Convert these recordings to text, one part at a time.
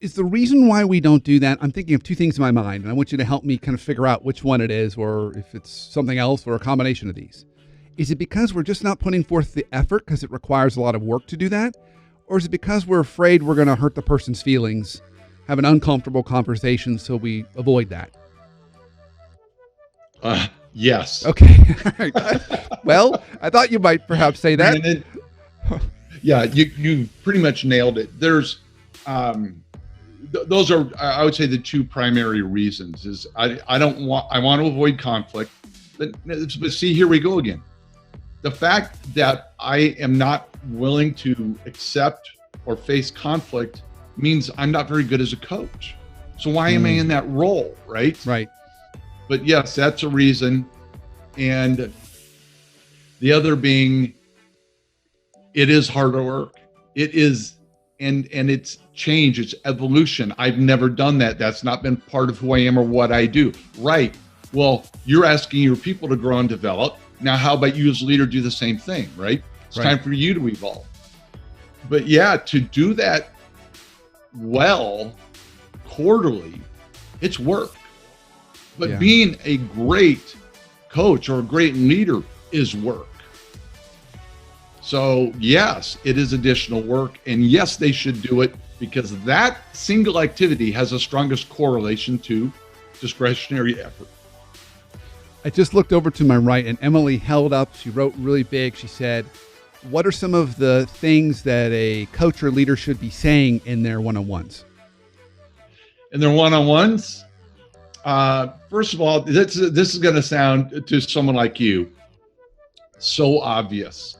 Is the reason why we don't do that? I'm thinking of two things in my mind, and I want you to help me kind of figure out which one it is, or if it's something else, or a combination of these. Is it because we're just not putting forth the effort because it requires a lot of work to do that? Or is it because we're afraid we're going to hurt the person's feelings, have an uncomfortable conversation, so we avoid that? Yes. Okay. Well, I thought you might perhaps say that. Brandon, yeah, you pretty much nailed it. There's those are, I would say, the two primary reasons. Is I want to avoid conflict, but see, here we go again. The fact that I am not willing to accept or face conflict means I'm not very good as a coach. So why am I in that role, right? Right. But yes, that's a reason. And the other being, it is harder work. It is, and it's change, it's evolution. I've never done that. That's not been part of who I am or what I do. Right. Well, you're asking your people to grow and develop. Now, how about you as a leader do the same thing, right? It's time for you to evolve. But yeah, to do that well, quarterly, it's work. But being a great coach or a great leader is work. So yes, it is additional work. And yes, they should do it because that single activity has the strongest correlation to discretionary effort. I just looked over to my right and Emily held up, she wrote really big. She said, what are some of the things that a coach or leader should be saying in their one-on-ones? In their one-on-ones? First of all, this is going to sound to someone like you so obvious,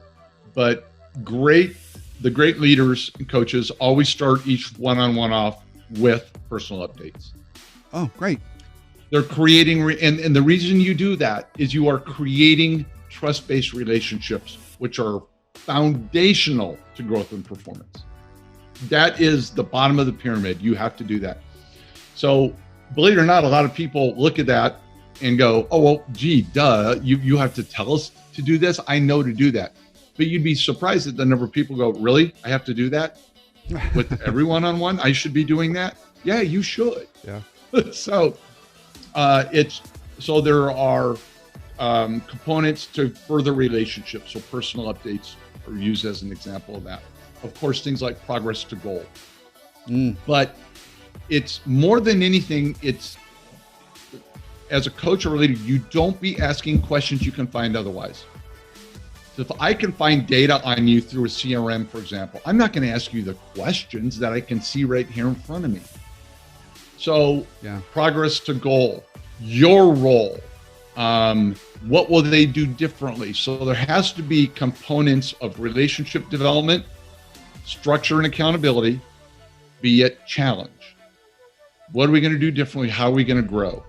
but the great leaders and coaches always start each one-on-one off with personal updates. Oh, great. They're creating, and the reason you do that is you are creating trust-based relationships, which are foundational to growth and performance. That is the bottom of the pyramid. You have to do that. So believe it or not, a lot of people look at that and go, oh, well, gee, duh, you have to tell us to do this. I know to do that. But you'd be surprised at the number of people go, really? I have to do that? With every one-on-one, I should be doing that? Yeah, you should. Yeah. So there are components to further relationships. So personal updates are used as an example of that. Of course, things like progress to goal. But it's more than anything, it's as a coach or a leader, you don't be asking questions you can find otherwise. So if I can find data on you through a CRM, for example, I'm not going to ask you the questions that I can see right here in front of me. So progress to goal, your role, what will they do differently? So there has to be components of relationship development, structure and accountability, be it challenge. What are we going to do differently? How are we going to grow?